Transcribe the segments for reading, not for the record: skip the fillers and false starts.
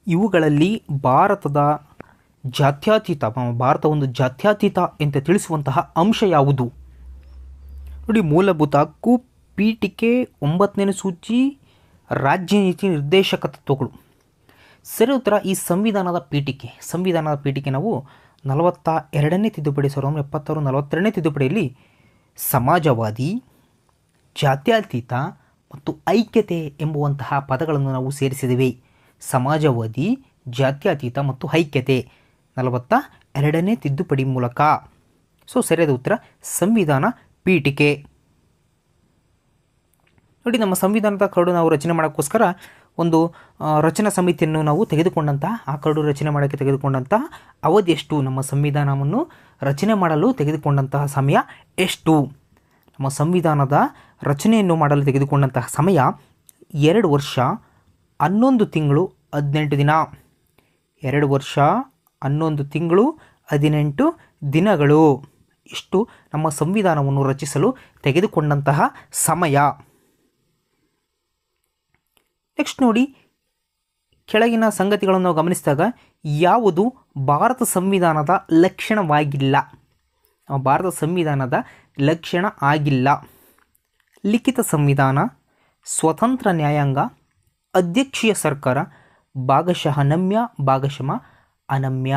ಇವುಗಳಲ್ಲಿ ಭಾರತದ ಜಾತ್ಯತೀತ ಭಾರತ ಒಂದು ಜಾತ್ಯತೀತ ಅಂತ ತಿಳಿಸುವಂತಹ ಅಂಶ ಯಾವುದು? ನೋಡಿ, ಮೂಲಭೂತ ಹಕ್ಕು, ಪೀಠಿಕೆ, 9ನೇ ಸೂಚಿ, ರಾಜ್ಯ ನೀತಿ ನಿರ್ದೇಶಕ ತತ್ವಗಳು. ಸರಿ ಉತ್ತರ ಈ ಸಂವಿಧಾನದ ಪೀಠಿಕೆ ನಾವು 42ನೇ ತಿದ್ದುಪಡಿ 1976 42ನೇ ತಿದ್ದುಪಡಿಯಲ್ಲಿ ಸಮಾಜವಾದಿ, ಜಾತ್ಯತೀತ ಮತ್ತು ಐಕ್ಯತೆ ಎಂಬುವಂತಹ ಪದಗಳನ್ನು ನಾವು ಸೇರಿಸಿದ್ದೇವೆ. ಸಮಾಜವಾದಿ, ಜಾತ್ಯತೀತ ಮತ್ತು ಐಕ್ಯತೆ 42ನೇ ತಿದ್ದುಪಡಿ ಮೂಲಕ. ಸರಿಯಾದ ಉತ್ತರ ಸಂವಿಧಾನ ಪೀಠಿಕೆ. ನೋಡಿ, ನಮ್ಮ ಸಂವಿಧಾನದ ಕರಡು ನಾವು ರಚನೆ ಮಾಡೋಕ್ಕೋಸ್ಕರ ಒಂದು ರಚನಾ ಸಮಿತಿಯನ್ನು ನಾವು ತೆಗೆದುಕೊಂಡಂತಹ ಆ ಕರಡು ರಚನೆ ಮಾಡೋಕ್ಕೆ ತೆಗೆದುಕೊಂಡಂತಹ ಅವಧಿ ಎಷ್ಟು? ನಮ್ಮ ಸಂವಿಧಾನವನ್ನು ರಚನೆ ಮಾಡಲು ತೆಗೆದುಕೊಂಡಂತಹ ಸಮಯ ಎಷ್ಟು? ನಮ್ಮ ಸಂವಿಧಾನದ ರಚನೆಯನ್ನು ಮಾಡಲು ತೆಗೆದುಕೊಂಡಂತಹ ಸಮಯ 2 ವರ್ಷ 11 ತಿಂಗಳು 18 ದಿನ. 2 ವರ್ಷ 11 ತಿಂಗಳು 18 ದಿನಗಳು. ಇಷ್ಟು ನಮ್ಮ ಸಂವಿಧಾನವನ್ನು ರಚಿಸಲು ತೆಗೆದುಕೊಂಡಂತಹ ಸಮಯ. ನೆಕ್ಸ್ಟ್ ನೋಡಿ, ಕೆಳಗಿನ ಸಂಗತಿಗಳನ್ನು ನಾವು ಗಮನಿಸಿದಾಗ ಯಾವುದು ಭಾರತ ಸಂವಿಧಾನದ ಲಕ್ಷಣವಾಗಿಲ್ಲ? ಭಾರತ ಸಂವಿಧಾನದ ಲಕ್ಷಣ ಆಗಿಲ್ಲ. ಲಿಖಿತ ಸಂವಿಧಾನ, ಸ್ವತಂತ್ರ ನ್ಯಾಯಾಂಗ, ಅಧ್ಯಕ್ಷೀಯ ಸರ್ಕಾರ, ಭಾಗಶಃ ನಮ್ಯ, ಭಾಗಶಃ ಅನಮ್ಯ,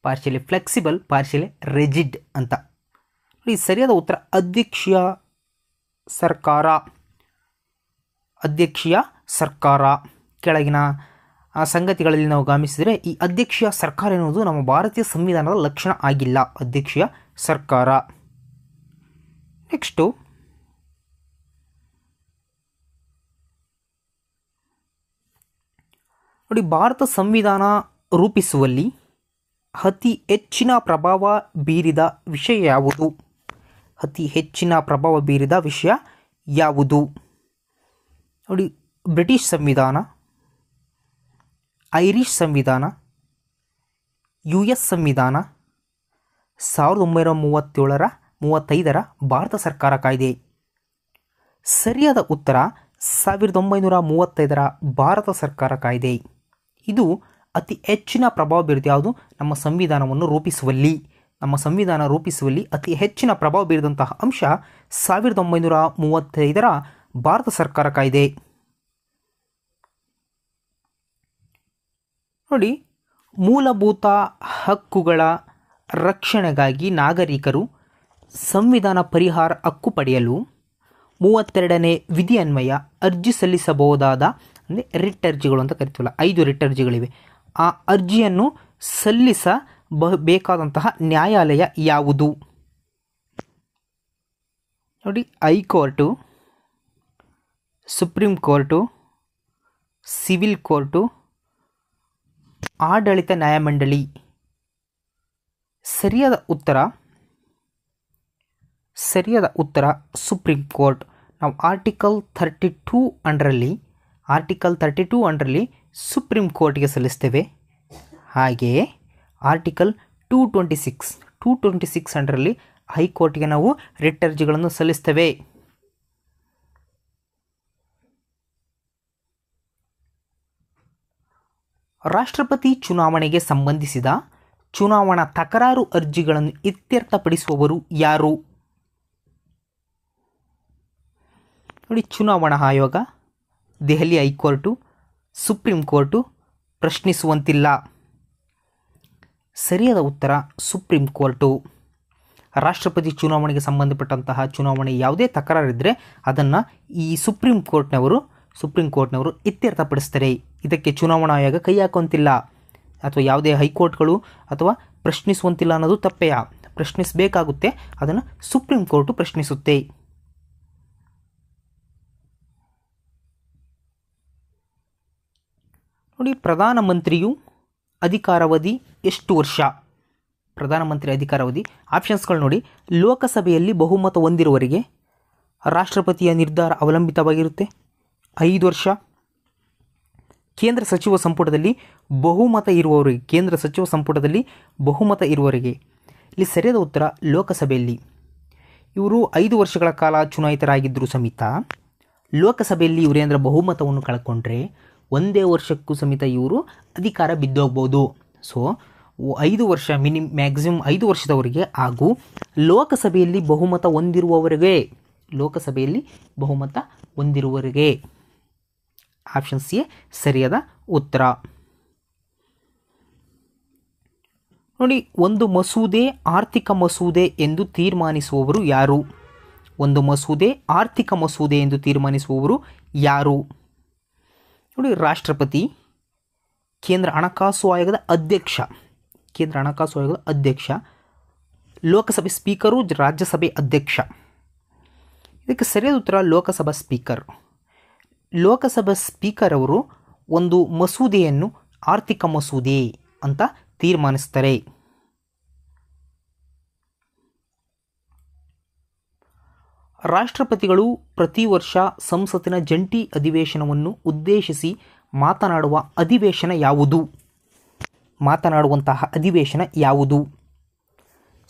ಪಾರ್ಷಿಯಲಿ ಫ್ಲೆಕ್ಸಿಬಲ್, ಪಾರ್ಷಿಯಲಿ ರಿಜಿಡ್ ಅಂತ. ಈ ಸರಿಯಾದ ಉತ್ತರ ಅಧ್ಯಕ್ಷೀಯ ಸರ್ಕಾರ. ಕೆಳಗಿನ ಸಂಗತಿಗಳಲ್ಲಿ ನಾವು ಗಮನಿಸಿದರೆ ಈ ಅಧ್ಯಕ್ಷೀಯ ಸರ್ಕಾರ ಎನ್ನುವುದು ನಮ್ಮ ಭಾರತೀಯ ಸಂವಿಧಾನದ ಲಕ್ಷಣ ಆಗಿಲ್ಲ. ಅಧ್ಯಕ್ಷೀಯ ಸರ್ಕಾರ. ನೆಕ್ಸ್ಟು ನೋಡಿ, ಭಾರತ ಸಂವಿಧಾನ ರೂಪಿಸುವಲ್ಲಿ ಅತಿ ಹೆಚ್ಚಿನ ಪ್ರಭಾವ ಬೀರಿದ ವಿಷಯ ಯಾವುದು? ಅತಿ ಹೆಚ್ಚಿನ ಪ್ರಭಾವ ಬೀರಿದ ವಿಷಯ ಯಾವುದು? ನೋಡಿ, ಬ್ರಿಟಿಷ್ ಸಂವಿಧಾನ, ಐರಿಷ್ ಸಂವಿಧಾನ, US ಸಂವಿಧಾನ, 1935ರ ಭಾರತ ಸರ್ಕಾರ ಕಾಯ್ದೆ. ಸರಿಯಾದ ಉತ್ತರ 1935ರ ಭಾರತ ಸರ್ಕಾರ ಕಾಯ್ದೆ. ಇದು ಅತಿ ಹೆಚ್ಚಿನ ಪ್ರಭಾವ ಬೀರಿದ ಯಾವುದು? ನಮ್ಮ ಸಂವಿಧಾನವನ್ನು ರೂಪಿಸುವಲ್ಲಿ. ನಮ್ಮ ಸಂವಿಧಾನ ರೂಪಿಸುವಲ್ಲಿ ಅತಿ ಹೆಚ್ಚಿನ ಪ್ರಭಾವ ಬೀರಿದಂತಹ ಅಂಶ 1935ರ ಭಾರತ ಸರ್ಕಾರ ಕಾಯ್ದೆ. ನೋಡಿ, ಮೂಲಭೂತ ಹಕ್ಕುಗಳ ರಕ್ಷಣೆಗಾಗಿ ನಾಗರಿಕರು ಸಂವಿಧಾನ ಪರಿಹಾರ ಹಕ್ಕು ಪಡೆಯಲು 32ನೇ ವಿಧಿ ಅನ್ವಯ ಅರ್ಜಿ ಸಲ್ಲಿಸಬಹುದಾದ, ಅಂದರೆ ರಿಟ್ ಅರ್ಜಿಗಳು ಅಂತ ಕರಿತೀವಲ್ಲ, 5 ರಿಟ್ ಅರ್ಜಿಗಳಿವೆ. ಆ ಅರ್ಜಿಯನ್ನು ಸಲ್ಲಿಸಬೇಕಾದಂತಹ ನ್ಯಾಯಾಲಯ ಯಾವುದು? ನೋಡಿ, high court, supreme court, civil court, ಆಡಳಿತ ನ್ಯಾಯಮಂಡಳಿ. ಸರಿಯಾದ ಉತ್ತರ ಸುಪ್ರೀಂ ಕೋರ್ಟ್. ನಾವು ಆರ್ಟಿಕಲ್ 32 ಅಂಡರಲ್ಲಿ ಸುಪ್ರೀಂ ಕೋರ್ಟ್ಗೆ ಸಲ್ಲಿಸ್ತೇವೆ. ಹಾಗೆಯೇ ಆರ್ಟಿಕಲ್ 226 ಅಂಡರಲ್ಲಿ ಹೈಕೋರ್ಟ್ಗೆ ನಾವು ರಿಟ್ ಅರ್ಜಿಗಳನ್ನು ಸಲ್ಲಿಸ್ತೇವೆ. ರಾಷ್ಟ್ರಪತಿ ಚುನಾವಣೆಗೆ ಸಂಬಂಧಿಸಿದ ಚುನಾವಣಾ ತಕರಾರು ಅರ್ಜಿಗಳನ್ನು ಇತ್ಯರ್ಥಪಡಿಸುವವರು ಯಾರು? ನೋಡಿ, ಚುನಾವಣಾ ಆಯೋಗ, ದೆಹಲಿ ಹೈಕೋರ್ಟು, ಸುಪ್ರೀಂ ಕೋರ್ಟು, ಪ್ರಶ್ನಿಸುವಂತಿಲ್ಲ. ಸರಿಯಾದ ಉತ್ತರ ಸುಪ್ರೀಂ ಕೋರ್ಟು. ರಾಷ್ಟ್ರಪತಿ ಚುನಾವಣೆಗೆ ಸಂಬಂಧಪಟ್ಟಂತಹ ಚುನಾವಣೆ ಯಾವುದೇ ತಕರಾರಿದ್ದರೆ ಅದನ್ನು ಈ ಸುಪ್ರೀಂ ಕೋರ್ಟ್ನವರು ಇತ್ಯರ್ಥಪಡಿಸ್ತಾರೆ. ಇದಕ್ಕೆ ಚುನಾವಣಾ ಆಯೋಗ ಕೈ ಹಾಕುವಂತಿಲ್ಲ ಅಥವಾ ಯಾವುದೇ ಹೈಕೋರ್ಟ್ಗಳು ಅಥವಾ ಪ್ರಶ್ನಿಸುವಂತಿಲ್ಲ ಅನ್ನೋದು ತಪ್ಪೆಯ. ಪ್ರಶ್ನಿಸಬೇಕಾಗುತ್ತೆ, ಅದನ್ನು ಸುಪ್ರೀಂ ಕೋರ್ಟು ಪ್ರಶ್ನಿಸುತ್ತೆ. ನೋಡಿ, ಪ್ರಧಾನಮಂತ್ರಿಯು ಅಧಿಕಾರಾವಧಿ ಎಷ್ಟು ವರ್ಷ? ಪ್ರಧಾನಮಂತ್ರಿ ಅಧಿಕಾರಾವಧಿ ಆಪ್ಷನ್ಸ್ಗಳು ನೋಡಿ, ಲೋಕಸಭೆಯಲ್ಲಿ ಬಹುಮತ ಹೊಂದಿರುವವರೆಗೆ ರಾಷ್ಟ್ರಪತಿಯ ನಿರ್ಧಾರ ಅವಲಂಬಿತವಾಗಿರುತ್ತೆ, 5 ವರ್ಷ. ಕೇಂದ್ರ ಸಚಿವ ಸಂಪುಟದಲ್ಲಿ ಬಹುಮತ ಇರುವವರೆಗೆ, ಇಲ್ಲಿ ಸರಿಯಾದ ಉತ್ತರ ಲೋಕಸಭೆಯಲ್ಲಿ. ಇವರು 5 ವರ್ಷಗಳ ಕಾಲ ಚುನಾಯಿತರಾಗಿದ್ದರೂ ಸಮೇತ ಲೋಕಸಭೆಯಲ್ಲಿ ಇವರೇಂದ್ರ ಬಹುಮತವನ್ನು ಕಳ್ಕೊಂಡ್ರೆ ಒಂದೇ ವರ್ಷಕ್ಕೂ ಸಮೇತ ಇವರು ಅಧಿಕಾರ ಬಿದ್ದೋಗ್ಬೋದು. ಸೊ 5 ವರ್ಷ ಮ್ಯಾಕ್ಸಿಮಮ್ 5 ವರ್ಷದವರೆಗೆ ಹಾಗೂ ಲೋಕಸಭೆಯಲ್ಲಿ ಬಹುಮತ ಹೊಂದಿರುವವರೆಗೆ ಆಪ್ಷನ್ ಸಿ ಸರಿಯಾದ ಉತ್ತರ. ನೋಡಿ, ಒಂದು ಮಸೂದೆ ಆರ್ಥಿಕ ಮಸೂದೆ ಎಂದು ತೀರ್ಮಾನಿಸುವವರು ಯಾರು? ಒಂದು ಮಸೂದೆ ಆರ್ಥಿಕ ಮಸೂದೆ ಎಂದು ತೀರ್ಮಾನಿಸುವವರು ಯಾರು? ನೋಡಿ, ರಾಷ್ಟ್ರಪತಿ, ಕೇಂದ್ರ ಹಣಕಾಸು ಆಯೋಗದ ಅಧ್ಯಕ್ಷ, ಲೋಕಸಭೆ ಸ್ಪೀಕರು, ರಾಜ್ಯಸಭೆ ಅಧ್ಯಕ್ಷ. ಇದಕ್ಕೆ ಸರಿಯಾದ ಉತ್ತರ ಲೋಕಸಭಾ ಸ್ಪೀಕರ್. ಲೋಕಸಭಾ ಸ್ಪೀಕರ್ ಅವರು ಒಂದು ಮಸೂದೆಯನ್ನು ಆರ್ಥಿಕ ಮಸೂದೆ ಅಂತ ತೀರ್ಮಾನಿಸ್ತಾರೆ. ರಾಷ್ಟ್ರಪತಿಗಳು ಪ್ರತಿ ವರ್ಷ ಸಂಸತ್ತಿನ ಜಂಟಿ ಅಧಿವೇಶನವನ್ನು ಉದ್ದೇಶಿಸಿ ಮಾತನಾಡುವಂತಹ ಅಧಿವೇಶನ ಯಾವುದು?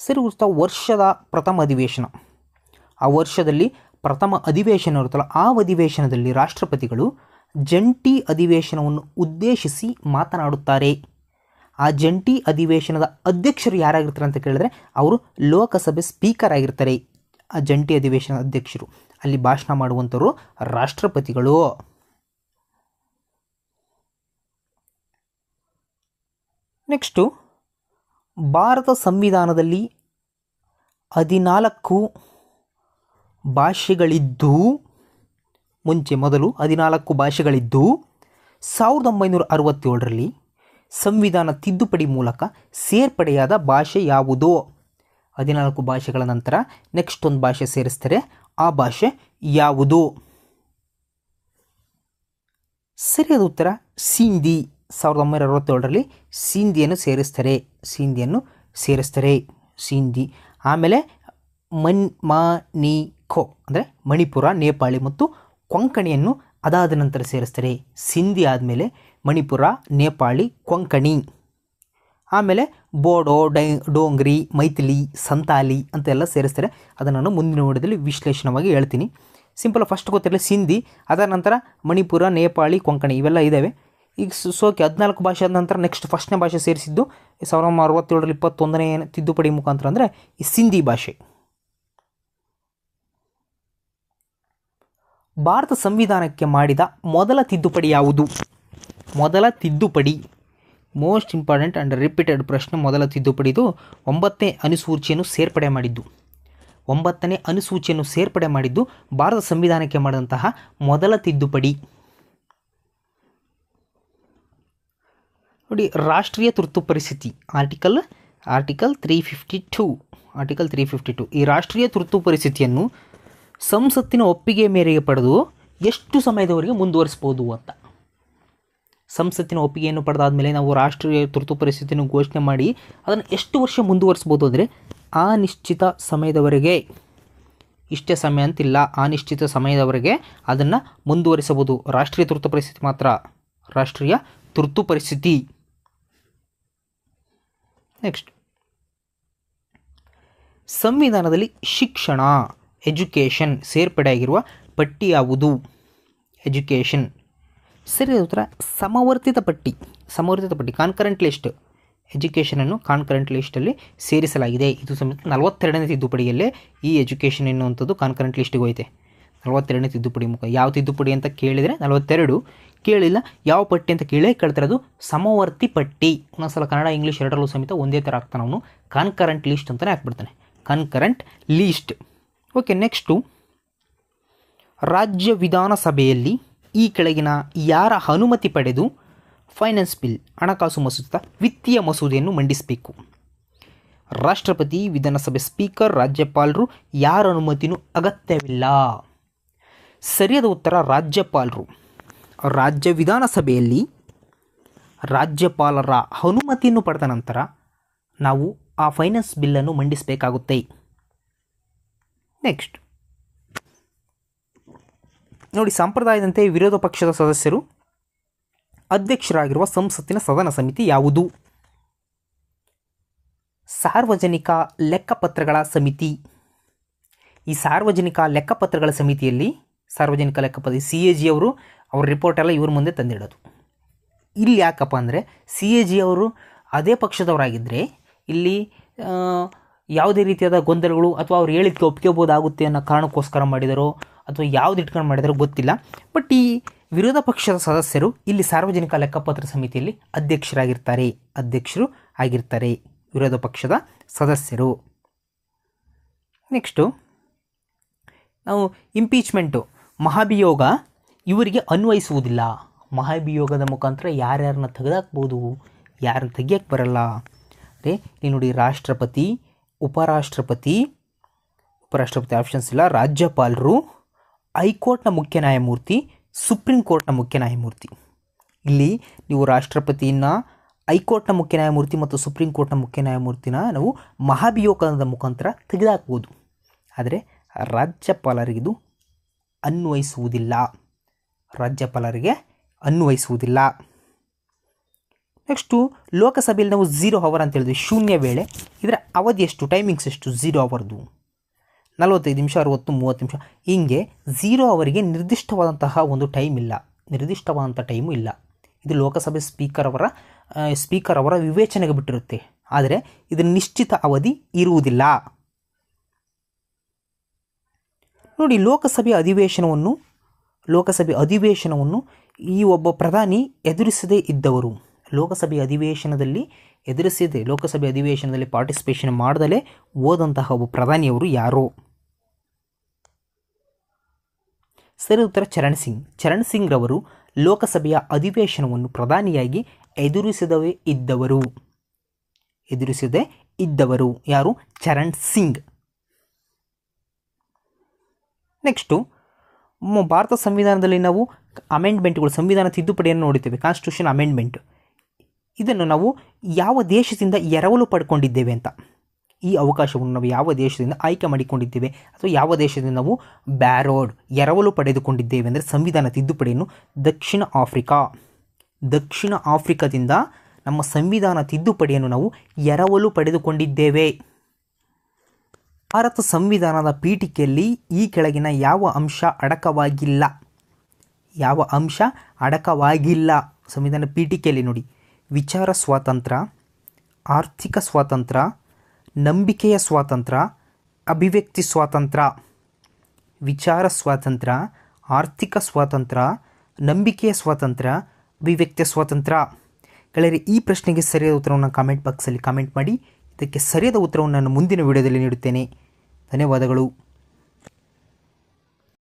ಸರಿ ಉತ್ತರ ವರ್ಷದ ಪ್ರಥಮ ಅಧಿವೇಶನ. ಆ ವರ್ಷದಲ್ಲಿ ಪ್ರಥಮ ಅಧಿವೇಶನ ಇರುತ್ತಲ್ಲ, ಆ ಅಧಿವೇಶನದಲ್ಲಿ ರಾಷ್ಟ್ರಪತಿಗಳು ಜಂಟಿ ಅಧಿವೇಶನವನ್ನು ಉದ್ದೇಶಿಸಿ ಮಾತನಾಡುತ್ತಾರೆ. ಆ ಜಂಟಿ ಅಧಿವೇಶನದ ಅಧ್ಯಕ್ಷರು ಯಾರಾಗಿರ್ತಾರೆ ಅಂತ ಕೇಳಿದ್ರೆ ಅವರು ಲೋಕಸಭೆ ಸ್ಪೀಕರ್ ಆಗಿರ್ತಾರೆ. ಆ ಜಂಟಿ ಅಧಿವೇಶನದ ಅಧ್ಯಕ್ಷರು, ಅಲ್ಲಿ ಭಾಷಣ ಮಾಡುವಂಥವರು ರಾಷ್ಟ್ರಪತಿಗಳು. ನೆಕ್ಸ್ಟು, ಭಾರತ ಸಂವಿಧಾನದಲ್ಲಿ 14 ಭಾಷೆಗಳಿದ್ದು, ಮೊದಲು 14 ಭಾಷೆಗಳಿದ್ದು 1967ರಲ್ಲಿ ಸಂವಿಧಾನ ತಿದ್ದುಪಡಿ ಮೂಲಕ ಸೇರ್ಪಡೆಯಾದ ಭಾಷೆ ಯಾವುದು? 14 ಭಾಷೆಗಳ ನಂತರ ನೆಕ್ಸ್ಟ್ ಒಂದು ಭಾಷೆ ಸೇರಿಸ್ತಾರೆ. ಆ ಭಾಷೆ ಯಾವುದು? ಸರಿಯಾದ ಉತ್ತರ ಸಿಂಧಿ. 1967ರಲ್ಲಿ ಸಿಂಧಿಯನ್ನು ಸೇರಿಸ್ತಾರೆ. ಸಿಂಧಿ. ಆಮೇಲೆ ಮಣಿಖೋ ಅಂದರೆ ಮಣಿಪುರ, ನೇಪಾಳಿ ಮತ್ತು ಕೊಂಕಣಿಯನ್ನು ಅದಾದ ನಂತರ ಸೇರಿಸ್ತಾರೆ. ಸಿಂಧಿ ಆದಮೇಲೆ ಮಣಿಪುರ, ನೇಪಾಳಿ, ಕೊಂಕಣಿ. ಆಮೇಲೆ ಬೋಡೋ, ಡೋಂಗ್ರಿ, ಮೈಥಿಲಿ, ಸಂತಾಲಿ ಅಂತೆಲ್ಲ ಸೇರಿಸ್ತಾರೆ. ಅದನ್ನು ನಾನು ಮುಂದಿನ ವಿಡಿಯೋದಲ್ಲಿ ವಿಶ್ಲೇಷಣವಾಗಿ ಹೇಳ್ತೀನಿ. ಸಿಂಪಲ್ ಫಸ್ಟ್ ಗೊತ್ತಿರಲಿ ಸಿಂಧಿ, ಅದರ ನಂತರ ಮಣಿಪುರ, ನೇಪಾಳಿ, ಕೊಂಕಣಿ ಇವೆಲ್ಲ ಇದ್ದಾವೆ. ಈಗ ಸೋಕೆ 14 ಭಾಷೆ ಆದ ನಂತರ ನೆಕ್ಸ್ಟ್ ಫಸ್ಟ್ನೇ ಭಾಷೆ ಸೇರಿಸಿದ್ದು 1967ರಲ್ಲಿ 21ನೇ ತಿದ್ದುಪಡಿ ಮುಖಾಂತರ ಅಂದರೆ ಈ ಸಿಂಧಿ ಭಾಷೆ. ಭಾರತ ಸಂವಿಧಾನಕ್ಕೆ ಮಾಡಿದ ಮೊದಲ ತಿದ್ದುಪಡಿ ಯಾವುದು? ಮೊದಲ ತಿದ್ದುಪಡಿ ಮೋಸ್ಟ್ ಇಂಪಾರ್ಟೆಂಟ್ ಆ್ಯಂಡ್ ರಿಪೀಟೆಡ್ ಪ್ರಶ್ನೆ. ಮೊದಲ ತಿದ್ದುಪಡಿದು 9ನೇ ಅನುಸೂಚಿಯನ್ನು ಸೇರ್ಪಡೆ ಮಾಡಿದ್ದು ಭಾರತ ಸಂವಿಧಾನಕ್ಕೆ ಮಾಡಿದಂತಹ ಮೊದಲ ತಿದ್ದುಪಡಿ. ನೋಡಿ, ರಾಷ್ಟ್ರೀಯ ತುರ್ತು ಪರಿಸ್ಥಿತಿ ಆರ್ಟಿಕಲ್ 352. ಈ ರಾಷ್ಟ್ರೀಯ ತುರ್ತು ಪರಿಸ್ಥಿತಿಯನ್ನು ಸಂಸತ್ತಿನ ಒಪ್ಪಿಗೆ ಮೇರೆಗೆ ಪಡೆದು ಎಷ್ಟು ಸಮಯದವರೆಗೆ ಮುಂದುವರಿಸ್ಬೋದು ಅಂತ. ಸಂಸತ್ತಿನ ಒಪ್ಪಿಗೆಯನ್ನು ಪಡೆದಾದ ಮೇಲೆ ನಾವು ರಾಷ್ಟ್ರೀಯ ತುರ್ತು ಪರಿಸ್ಥಿತಿಯನ್ನು ಘೋಷಣೆ ಮಾಡಿ ಅದನ್ನು ಎಷ್ಟು ವರ್ಷ ಮುಂದುವರಿಸ್ಬೋದು ಅಂದರೆ ಅನಿಶ್ಚಿತ ಸಮಯದವರೆಗೆ. ಇಷ್ಟೇ ಸಮಯ ಅಂತಿಲ್ಲ, ಅನಿಶ್ಚಿತ ಸಮಯದವರೆಗೆ ಅದನ್ನು ಮುಂದುವರಿಸಬಹುದು. ರಾಷ್ಟ್ರೀಯ ತುರ್ತು ಪರಿಸ್ಥಿತಿ ಮಾತ್ರ ರಾಷ್ಟ್ರೀಯ ತುರ್ತು ಪರಿಸ್ಥಿತಿ. ನೆಕ್ಸ್ಟ್, ಸಂವಿಧಾನದಲ್ಲಿ ಶಿಕ್ಷಣ ಎಜುಕೇಷನ್ ಸೇರ್ಪಡೆಯಾಗಿರುವ ಪಟ್ಟಿ ಯಾವುದು? ಎಜುಕೇಷನ್. ಸರಿಯಾದ ಉತ್ತರ ಸಮವರ್ತಿತ ಪಟ್ಟಿ. Concurrent list. ಎಜುಕೇಷನನ್ನು ಕಾನ್ಕರೆಂಟ್ ಲಿಸ್ಟಲ್ಲಿ ಸೇರಿಸಲಾಗಿದೆ. ಇದು ಸಮೇತ 42ನೇ ತಿದ್ದುಪಡಿಯಲ್ಲೇ ಈ ಎಜುಕೇಷನ್ ಎನ್ನುವಂಥದ್ದು ಕಾನ್ಕರೆಂಟ್ ಲಿಸ್ಟಿಗೆ ಹೋಯ್ತೆ. 42ನೇ ತಿದ್ದುಪಡಿ ಮುಖ. ಯಾವ ತಿದ್ದುಪಡಿ ಅಂತ ಕೇಳಿದರೆ 42, ಕೇಳಿಲ್ಲ ಯಾವ ಪಟ್ಟಿ ಅಂತ ಕೇಳ್ತಿರೋದು ಸಮವರ್ತಿ ಪಟ್ಟಿ. ಒಂದೊಂದ್ಸಲ ಕನ್ನಡ ಇಂಗ್ಲೀಷ್ ಎರಡರಲ್ಲೂ ಸಮೇತ ಒಂದೇ ಥರ ಆಗ್ತಾನೆ ಅವನು. ಕಾನ್ಕರೆಂಟ್ ಲಿಸ್ಟ್ ಅಂತಲೇ ಹಾಕ್ಬಿಡ್ತಾನೆ, ಕಾನ್ಕರೆಂಟ್ ಲೀಸ್ಟ್. ಓಕೆ, ನೆಕ್ಸ್ಟು, ರಾಜ್ಯ ವಿಧಾನಸಭೆಯಲ್ಲಿ ಈ ಕೆಳಗಿನ ಯಾರ ಅನುಮತಿ ಪಡೆದು ಫೈನಾನ್ಸ್ ಬಿಲ್ ಹಣಕಾಸು ಮಸೂದೆ ವಿತ್ತೀಯ ಮಸೂದೆಯನ್ನು ಮಂಡಿಸಬೇಕು? ರಾಷ್ಟ್ರಪತಿ, ವಿಧಾನಸಭೆ ಸ್ಪೀಕರ್, ರಾಜ್ಯಪಾಲರು. ಯಾರ ಅನುಮತಿನೂ ಅಗತ್ಯವಿಲ್ಲ. ಸರಿಯಾದ ಉತ್ತರ ರಾಜ್ಯಪಾಲರು. ರಾಜ್ಯ ವಿಧಾನಸಭೆಯಲ್ಲಿ ರಾಜ್ಯಪಾಲರ ಅನುಮತಿಯನ್ನು ಪಡೆದ ನಂತರ ನಾವು ಆ ಫೈನಾನ್ಸ್ ಬಿಲ್ಲನ್ನು ಮಂಡಿಸಬೇಕಾಗುತ್ತೆ. ನೆಕ್ಸ್ಟ್ ನೋಡಿ, ಸಂಪ್ರದಾಯದಂತೆ ವಿರೋಧ ಪಕ್ಷದ ಸದಸ್ಯರು ಅಧ್ಯಕ್ಷರಾಗಿರುವ ಸಂಸತ್ತಿನ ಸದನ ಸಮಿತಿ ಯಾವುದು? ಸಾರ್ವಜನಿಕ ಲೆಕ್ಕಪತ್ರಗಳ ಸಮಿತಿ. ಈ ಸಾರ್ವಜನಿಕ ಲೆಕ್ಕಪತ್ರಗಳ ಸಮಿತಿಯಲ್ಲಿ CAG ಅವರು ಅವ್ರ ರಿಪೋರ್ಟ್ ಎಲ್ಲ ಇವ್ರ ಮುಂದೆ ತಂದಿಡೋದು. ಇಲ್ಲಿ ಯಾಕಪ್ಪ ಅಂದರೆ CAG ಅವರು ಅದೇ ಪಕ್ಷದವರಾಗಿದ್ದರೆ ಇಲ್ಲಿ ಯಾವುದೇ ರೀತಿಯಾದ ಗೊಂದಲಗಳು ಅಥವಾ ಅವ್ರು ಹೇಳಿದ್ದಕ್ಕೆ ಒಪ್ಕೋಬೋದಾಗುತ್ತೆ ಅನ್ನೋ ಕಾರಣಕ್ಕೋಸ್ಕರ ಮಾಡಿದಾರೋ ಅಥವಾ ಯಾವ್ದು ಇಟ್ಕೊಂಡು ಮಾಡಿದಾರೋ ಗೊತ್ತಿಲ್ಲ. ಬಟ್ ಈ ವಿರೋಧ ಪಕ್ಷದ ಸದಸ್ಯರು ಇಲ್ಲಿ ಸಾರ್ವಜನಿಕ ಲೆಕ್ಕಪತ್ರ ಸಮಿತಿಯಲ್ಲಿ ಅಧ್ಯಕ್ಷರು ಆಗಿರ್ತಾರೆ ವಿರೋಧ ಪಕ್ಷದ ಸದಸ್ಯರು. ನೆಕ್ಸ್ಟು ನಾವು ಇಂಪೀಚ್ಮೆಂಟು, ಮಹಾಭಿಯೋಗ ಇವರಿಗೆ ಅನ್ವಯಿಸುವುದಿಲ್ಲ. ಮಹಾಭಿಯೋಗದ ಮುಖಾಂತರ ಯಾರ್ಯಾರನ್ನ ತೆಗೆದಾಕ್ಬೋದು, ಯಾರನ್ನ ತೆಗಿಯಕ್ಕೆ ಬರಲ್ಲ. ಅಂದರೆ ನೀವು ನೋಡಿ, ರಾಷ್ಟ್ರಪತಿ, ಉಪರಾಷ್ಟ್ರಪತಿ ಆಪ್ಷನ್ಸ್ ಇಲ್ಲ, ರಾಜ್ಯಪಾಲರು, ಹೈಕೋರ್ಟ್ನ ಮುಖ್ಯ ನ್ಯಾಯಮೂರ್ತಿ, ಸುಪ್ರೀಂ ಕೋರ್ಟ್ನ ಮುಖ್ಯ ನ್ಯಾಯಮೂರ್ತಿ. ಇಲ್ಲಿ ನೀವು ರಾಷ್ಟ್ರಪತಿಯನ್ನು, ಹೈಕೋರ್ಟ್ನ ಮುಖ್ಯ ನ್ಯಾಯಮೂರ್ತಿ ಮತ್ತು ಸುಪ್ರೀಂ ಕೋರ್ಟ್ನ ಮುಖ್ಯ ನ್ಯಾಯಮೂರ್ತಿನ ನಾವು ಮಹಾಭಿಯೋಗದ ಮುಖಾಂತರ ತೆಗೆದುಹಾಕ್ಬೋದು. ಆದರೆ ರಾಜ್ಯಪಾಲರಿಗಿದು ಅನ್ವಯಿಸುವುದಿಲ್ಲ. ನೆಕ್ಸ್ಟು ಲೋಕಸಭೆಯಲ್ಲಿ ನಾವು 0 ಅವರ್ ಅಂತ ಹೇಳಿದ್ವಿ, ಶೂನ್ಯ ವೇಳೆ. ಇದರ ಅವಧಿ ಎಷ್ಟು, ಟೈಮಿಂಗ್ಸ್ ಎಷ್ಟು 0 ಅವರ್ದು? 45 ನಿಮಿಷ, 60, 30 ನಿಮಿಷ. ಹೀಗೆ 0 ಅವರಿಗೆ ನಿರ್ದಿಷ್ಟವಾದಂತಹ ಒಂದು ಟೈಮ್ ಇಲ್ಲ, ನಿರ್ದಿಷ್ಟವಾದಂಥ ಟೈಮು ಇಲ್ಲ. ಇದು ಲೋಕಸಭೆ ಸ್ಪೀಕರ್ ಅವರ ವಿವೇಚನೆಗೆ ಬಿಟ್ಟಿರುತ್ತೆ. ಆದರೆ ಇದರ ನಿಶ್ಚಿತ ಅವಧಿ ಇರುವುದಿಲ್ಲ. ನೋಡಿ, ಲೋಕಸಭೆ ಅಧಿವೇಶನವನ್ನು ಈ ಒಬ್ಬ ಪ್ರಧಾನಿ ಎದುರಿಸದೇ ಇದ್ದವರು, ಲೋಕಸಭೆ ಅಧಿವೇಶನದಲ್ಲಿ ಪಾರ್ಟಿಸಿಪೇಷನ್ ಮಾಡದಲೇ ಹೋದಂತಹ ಒಬ್ಬ ಪ್ರಧಾನಿಯವರು ಯಾರೋ? ಸರಿ ಉತ್ತರ ಚರಣ್ ಸಿಂಗ್ ರವರು ಲೋಕಸಭೆಯ ಅಧಿವೇಶನವನ್ನು ಪ್ರಧಾನಿಯಾಗಿ ಎದುರಿಸದೇ ಇದ್ದವರು ಯಾರು? ಚರಣ್ ಸಿಂಗ್. ನೆಕ್ಸ್ಟು ಭಾರತ ಸಂವಿಧಾನದಲ್ಲಿ ನಾವು ಅಮೆಂಡ್ಮೆಂಟ್ಗಳು, ಸಂವಿಧಾನ ತಿದ್ದುಪಡಿಯನ್ನು ನೋಡುತ್ತೇವೆ, ಕಾನ್ಸ್ಟಿಟ್ಯೂಷನ್ ಅಮೆಂಡ್ಮೆಂಟ್. ಇದನ್ನು ನಾವು ಯಾವ ದೇಶದಿಂದ ಎರವಲು ಪಡ್ಕೊಂಡಿದ್ದೇವೆ ಅಂತ, ಈ ಅವಕಾಶವನ್ನು ನಾವು ಯಾವ ದೇಶದಿಂದ ಆಯ್ಕೆ ಮಾಡಿಕೊಂಡಿದ್ದೇವೆ ಅಥವಾ ಯಾವ ದೇಶದಿಂದ ನಾವು ಎರವಲು ಪಡೆದುಕೊಂಡಿದ್ದೇವೆ ಅಂದರೆ ಸಂವಿಧಾನ ತಿದ್ದುಪಡಿಯನ್ನು ದಕ್ಷಿಣ ಆಫ್ರಿಕಾದಿಂದ ನಮ್ಮ ಸಂವಿಧಾನ ತಿದ್ದುಪಡಿಯನ್ನು ನಾವು ಎರವಲು ಪಡೆದುಕೊಂಡಿದ್ದೇವೆ. ಭಾರತ ಸಂವಿಧಾನದ ಪೀಠಿಕೆಯಲ್ಲಿ ಈ ಕೆಳಗಿನ ಯಾವ ಅಂಶ ಅಡಕವಾಗಿಲ್ಲ? ಸಂವಿಧಾನ ಪೀಠಿಕೆಯಲ್ಲಿ ನೋಡಿ, ವಿಚಾರ ಸ್ವಾತಂತ್ರ್ಯ, ಆರ್ಥಿಕ ಸ್ವಾತಂತ್ರ್ಯ, ನಂಬಿಕೆಯ ಸ್ವಾತಂತ್ರ್ಯ, ಅಭಿವ್ಯಕ್ತಿ ಸ್ವಾತಂತ್ರ್ಯ. ವಿಚಾರ ಸ್ವಾತಂತ್ರ್ಯ, ಆರ್ಥಿಕ ಸ್ವಾತಂತ್ರ್ಯ, ನಂಬಿಕೆಯ ಸ್ವಾತಂತ್ರ್ಯ, ಅಭಿವ್ಯಕ್ತಿಯ ಸ್ವಾತಂತ್ರ್ಯ. ಗೆಳೆಯರೆ, ಈ ಪ್ರಶ್ನೆಗೆ ಸರಿಯಾದ ಉತ್ತರವನ್ನು ಕಾಮೆಂಟ್ ಬಾಕ್ಸಲ್ಲಿ ಕಾಮೆಂಟ್ ಮಾಡಿ. ಇದಕ್ಕೆ ಸರಿಯಾದ ಉತ್ತರವನ್ನು ನಾನು ಮುಂದಿನ ವಿಡಿಯೋದಲ್ಲಿ ನೀಡುತ್ತೇನೆ. ಧನ್ಯವಾದಗಳು.